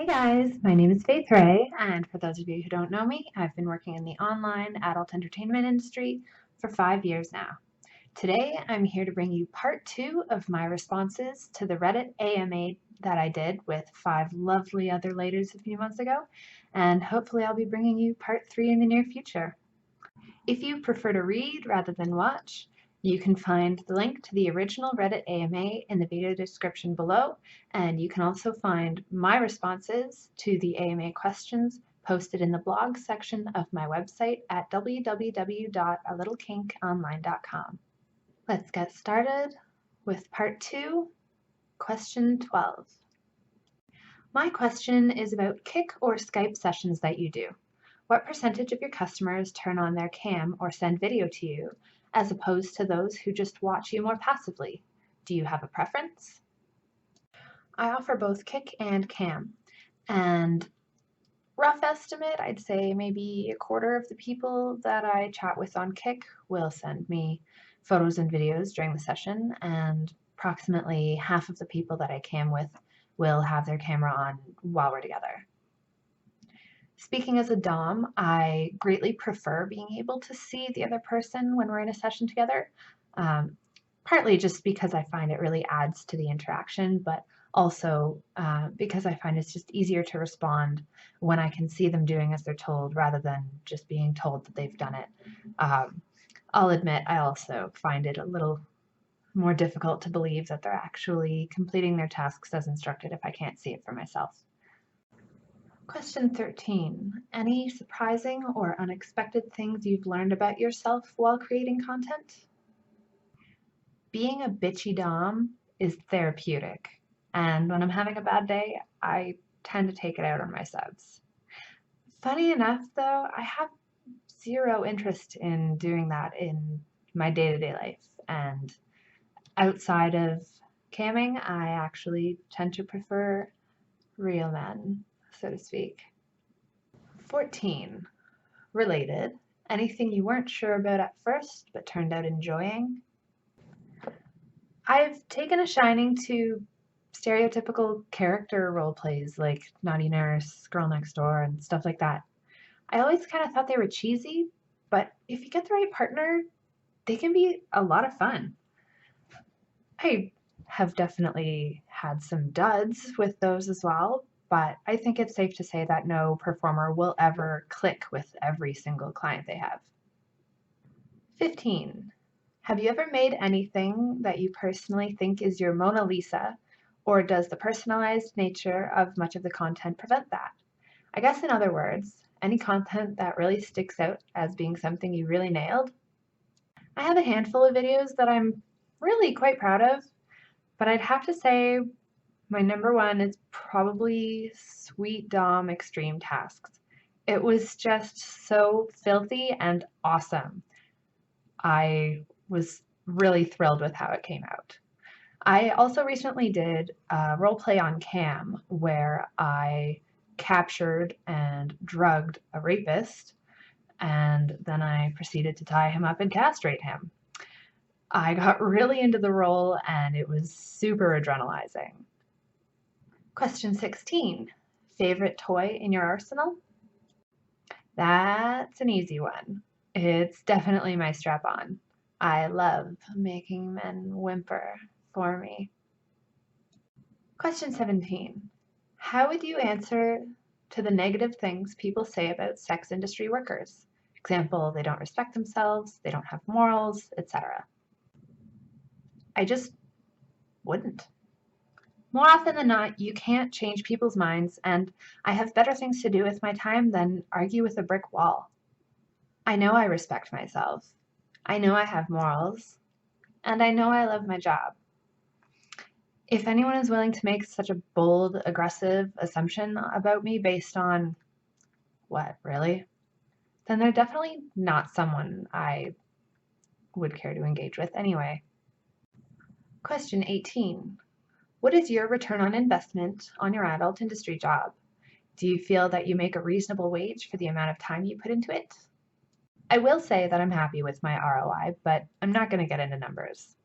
Hey guys, my name is Faith Ray, and for those of you who don't know me, I've been working in the online adult entertainment industry for 5 years now. Today, I'm here to bring you part 2 of my responses to the Reddit AMA that I did with 5 lovely other ladies a few months ago, and hopefully I'll be bringing you part 3 in the near future. If you prefer to read rather than watch, you can find the link to the original Reddit AMA in the video description below, and you can also find my responses to the AMA questions posted in the blog section of my website at www.alittlekinkonline.com. Let's get started with part 2, question 12. My question is about Kik or Skype sessions that you do. What percentage of your customers turn on their cam or send video to you, as opposed to those who just watch you more passively? Do you have a preference? I offer both Kik and cam, and rough estimate, I'd say maybe a quarter of the people that I chat with on Kik will send me photos and videos during the session, and approximately half of the people that I cam with will have their camera on while we're together. Speaking as a dom, I greatly prefer being able to see the other person when we're in a session together, partly just because I find it really adds to the interaction, but also because I find it's just easier to respond when I can see them doing as they're told rather than just being told that they've done it. I'll admit I also find it a little more difficult to believe that they're actually completing their tasks as instructed if I can't see it for myself. Question 13. Any surprising or unexpected things you've learned about yourself while creating content? Being a bitchy dom is therapeutic, and when I'm having a bad day, I tend to take it out on my subs. Funny enough, though, I have zero interest in doing that in my day-to-day life, and outside of camming, I actually tend to prefer real men, so to speak. 14. Related. Anything you weren't sure about at first but turned out enjoying? I've taken a shining to stereotypical character role plays like Naughty Nurse, Girl Next Door, and stuff like that. I always kind of thought they were cheesy, but if you get the right partner, they can be a lot of fun. I have definitely had some duds with those as well, but I think it's safe to say that no performer will ever click with every single client they have. 15. Have you ever made anything that you personally think is your Mona Lisa, or does the personalized nature of much of the content prevent that? I guess in other words, any content that really sticks out as being something you really nailed? I have a handful of videos that I'm really quite proud of, but I'd have to say my number one is probably Sweet Dom Extreme Tasks. It was just so filthy and awesome. I was really thrilled with how it came out. I also recently did a role play on cam where I captured and drugged a rapist, and then I proceeded to tie him up and castrate him. I got really into the role and it was super adrenalizing. Question 16. Favorite toy in your arsenal? That's an easy one. It's definitely my strap-on. I love making men whimper for me. Question 17. How would you answer to the negative things people say about sex industry workers? Example, they don't respect themselves, they don't have morals, etc. I just wouldn't. More often than not, you can't change people's minds, and I have better things to do with my time than argue with a brick wall. I know I respect myself. I know I have morals, and I know I love my job. If anyone is willing to make such a bold, aggressive assumption about me based on, what, really? Then they're definitely not someone I would care to engage with anyway. Question 18. What is your return on investment on your adult industry job? Do you feel that you make a reasonable wage for the amount of time you put into it? I will say that I'm happy with my ROI, but I'm not going to get into numbers.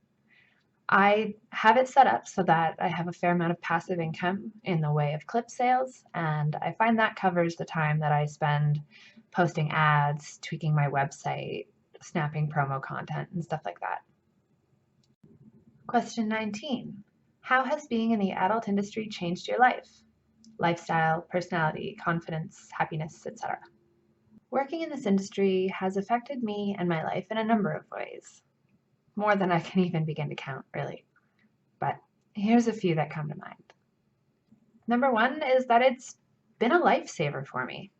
I have it set up so that I have a fair amount of passive income in the way of clip sales, and I find that covers the time that I spend posting ads, tweaking my website, snapping promo content, and stuff like that. Question 19. How has being in the adult industry changed your life? Lifestyle, personality, confidence, happiness, etc. Working in this industry has affected me and my life in a number of ways. More than I can even begin to count, really. But here's a few that come to mind. Number one is that it's been a lifesaver for me.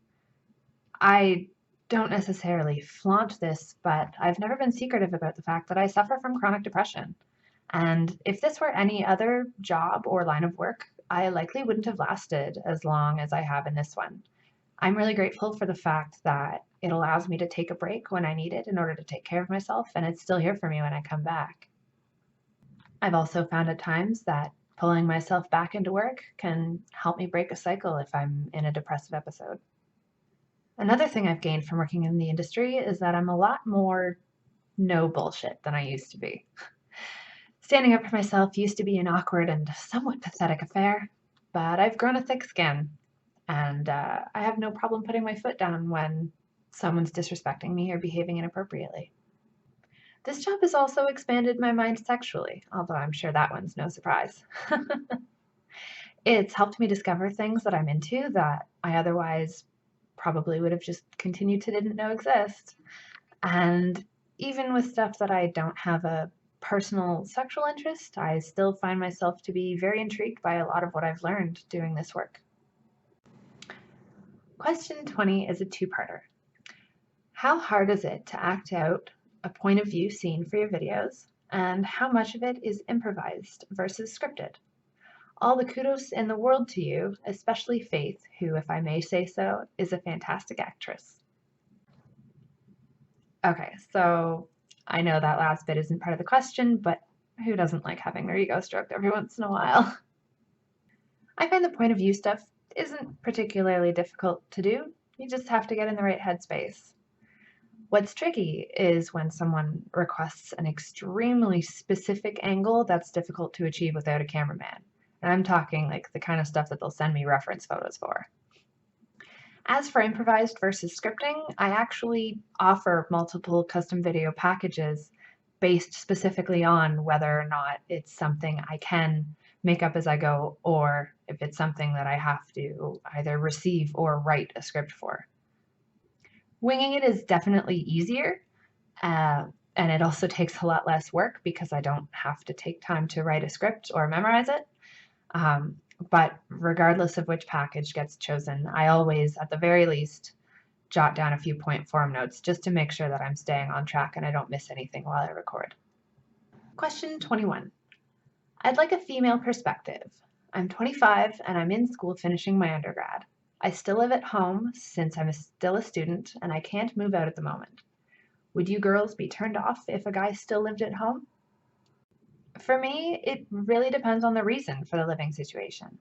I don't necessarily flaunt this, but I've never been secretive about the fact that I suffer from chronic depression. And if this were any other job or line of work, I likely wouldn't have lasted as long as I have in this one. I'm really grateful for the fact that it allows me to take a break when I need it in order to take care of myself, and it's still here for me when I come back. I've also found at times that pulling myself back into work can help me break a cycle if I'm in a depressive episode. Another thing I've gained from working in the industry is that I'm a lot more no bullshit than I used to be. Standing up for myself used to be an awkward and somewhat pathetic affair, but I've grown a thick skin, and I have no problem putting my foot down when someone's disrespecting me or behaving inappropriately. This job has also expanded my mind sexually, although I'm sure that one's no surprise. It's helped me discover things that I'm into that I otherwise probably would have just continued to didn't know exist. And even with stuff that I don't have a personal sexual interest, I still find myself to be very intrigued by a lot of what I've learned doing this work. Question 20 is a two-parter. How hard is it to act out a point of view scene for your videos, and how much of it is improvised versus scripted? All the kudos in the world to you, especially Faith, who, if I may say so, is a fantastic actress. Okay, so I know that last bit isn't part of the question, but who doesn't like having their ego stroked every once in a while? I find the point of view stuff isn't particularly difficult to do. You just have to get in the right headspace. What's tricky is when someone requests an extremely specific angle that's difficult to achieve without a cameraman. And I'm talking like the kind of stuff that they'll send me reference photos for. As for improvised versus scripting, I actually offer multiple custom video packages based specifically on whether or not it's something I can make up as I go, or if it's something that I have to either receive or write a script for. Winging it is definitely easier, and it also takes a lot less work because I don't have to take time to write a script or memorize it. But regardless of which package gets chosen, I always, at the very least, jot down a few point form notes just to make sure that I'm staying on track and I don't miss anything while I record. Question 21. I'd like a female perspective. I'm 25 and I'm in school finishing my undergrad. I still live at home since I'm still a student and I can't move out at the moment. Would you girls be turned off if a guy still lived at home? For me, it really depends on the reason for the living situation.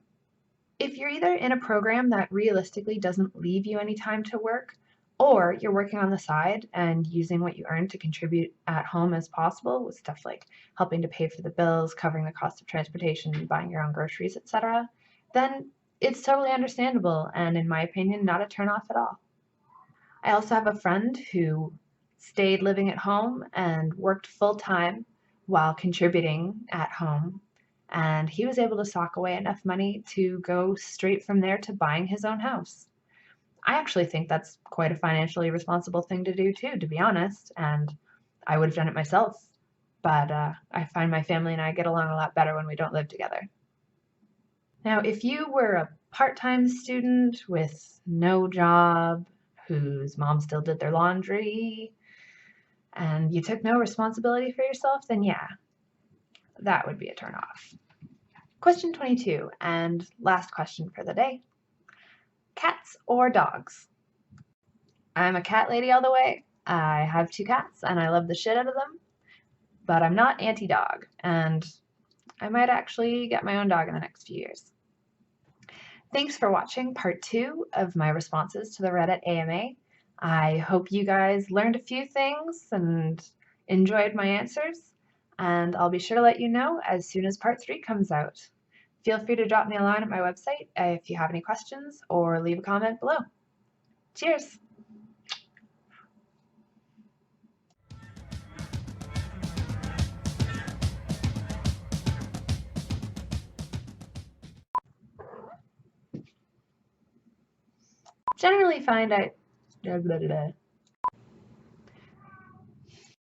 If you're either in a program that realistically doesn't leave you any time to work, or you're working on the side and using what you earn to contribute at home as possible with stuff like helping to pay for the bills, covering the cost of transportation, buying your own groceries, etc., then it's totally understandable and, in my opinion, not a turnoff at all. I also have a friend who stayed living at home and worked full-time while contributing at home, and he was able to sock away enough money to go straight from there to buying his own house. I actually think that's quite a financially responsible thing to do too, to be honest, and I would have done it myself, but I find my family and I get along a lot better when we don't live together. Now, if you were a part-time student with no job, whose mom still did their laundry, and you took no responsibility for yourself, then yeah, that would be a turnoff. Question 22, and last question for the day. Cats or dogs? I'm a cat lady all the way. I have 2 cats and I love the shit out of them, but I'm not anti-dog, and I might actually get my own dog in the next few years. Thanks for watching part 2 of my responses to the Reddit AMA. I hope you guys learned a few things and enjoyed my answers. and I'll be sure to let you know as soon as part 3 comes out. Feel free to drop me a line at my website if you have any questions, or leave a comment below. Cheers! Generally find I